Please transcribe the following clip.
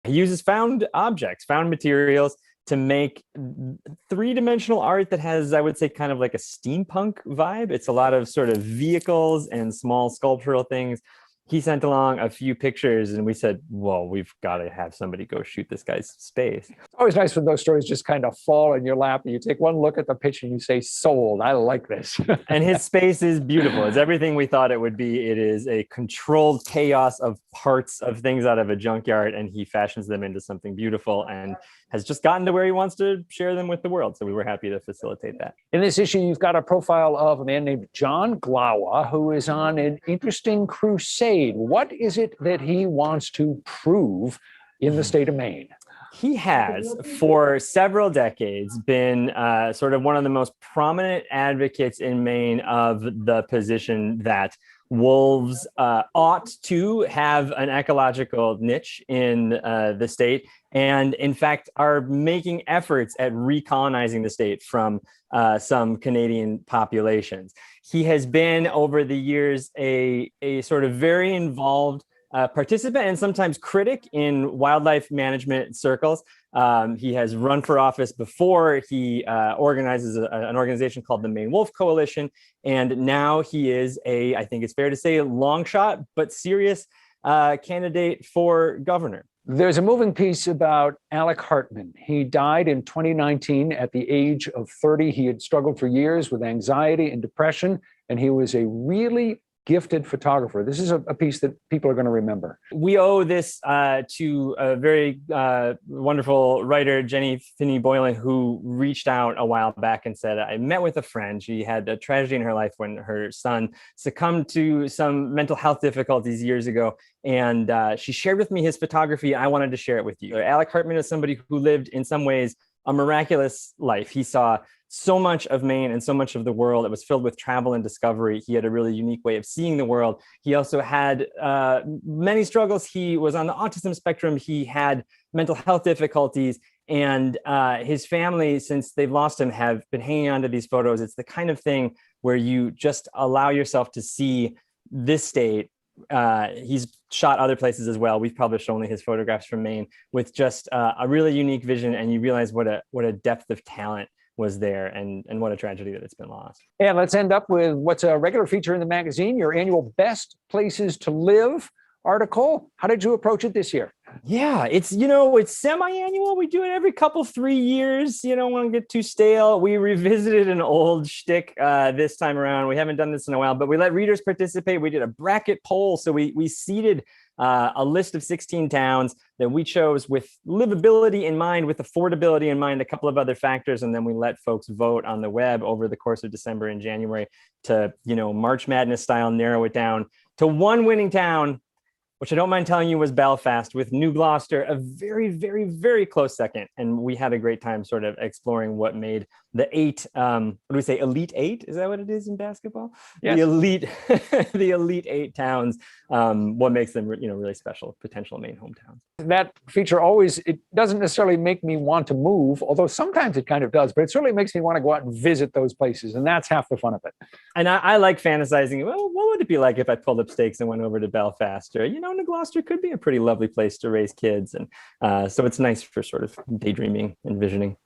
He uses found objects, found materials to make three-dimensional art that has, I would say, kind of like a steampunk vibe. It's a lot of sort of vehicles and small sculptural things. He sent along a few pictures and we said, well, we've got to have somebody go shoot this guy's space. It's always nice when those stories just kind of fall in your lap and you take one look at the picture and you say, sold, I like this. And his space is beautiful. It's everything we thought it would be. It is a controlled chaos of parts of things out of a junkyard, and he fashions them into something beautiful and has just gotten to where he wants to share them with the world. So we were happy to facilitate that. In this issue, you've got a profile of a man named John Glawa, who is on an interesting crusade. What is it that he wants to prove in the state of Maine? He has, for several decades, been sort of one of the most prominent advocates in Maine of the position that wolves ought to have an ecological niche in the state, and in fact are making efforts at recolonizing the state from some Canadian populations. He has been, over the years, a sort of very involved participant and sometimes critic in wildlife management circles. He has run for office before. He organizes an organization called the Maine Wolf Coalition. And now he is I think it's fair to say, a long shot, but serious candidate for governor. There's a moving piece about Alec Hartman. He died in 2019 at the age of 30. He had struggled for years with anxiety and depression, and he was a really gifted photographer. This is a piece that people are going to remember. We owe this to a very wonderful writer, Jenny Finney Boylan, who reached out a while back and said, I met with a friend. She had a tragedy in her life when her son succumbed to some mental health difficulties years ago. And she shared with me his photography. I wanted to share it with you. Alec Hartman is somebody who lived, in some ways, a miraculous life. He saw so much of Maine and so much of the world. It was filled with travel and discovery. He had a really unique way of seeing the world. He also had many struggles. He was on the autism spectrum. He had mental health difficulties. And his family, since they've lost him, have been hanging on to these photos. It's the kind of thing where you just allow yourself to see this state. He's shot other places as well. We've published only his photographs from Maine, with just a really unique vision. And you realize what a depth of talent was there, and what a tragedy that it's been lost. And let's end up with what's a regular feature in the magazine, your annual Best Places to Live article. How did you approach it this year? Yeah, it's semi-annual. We do it every 3 years. You don't want to get too stale. We revisited an old shtick this time around. We haven't done this in a while, but we let readers participate. We did a bracket poll. So we seeded a list of 16 towns that we chose with livability in mind, with affordability in mind, a couple of other factors. And then we let folks vote on the web over the course of December and January to, March Madness style, narrow it down to one winning town, which I don't mind telling you was Belfast, with New Gloucester a very, very, very close second. And we had a great time sort of exploring what made the Elite Eight? Is that what it is in basketball? Yes. The Elite Eight towns, what makes them, really special, potential Maine hometowns. That feature it doesn't necessarily make me want to move, although sometimes it kind of does, but it certainly makes me want to go out and visit those places. And that's half the fun of it. And I like fantasizing, well, what would it be like if I pulled up stakes and went over to Belfast? Or, New Gloucester could be a pretty lovely place to raise kids. And so it's nice for sort of daydreaming and visioning.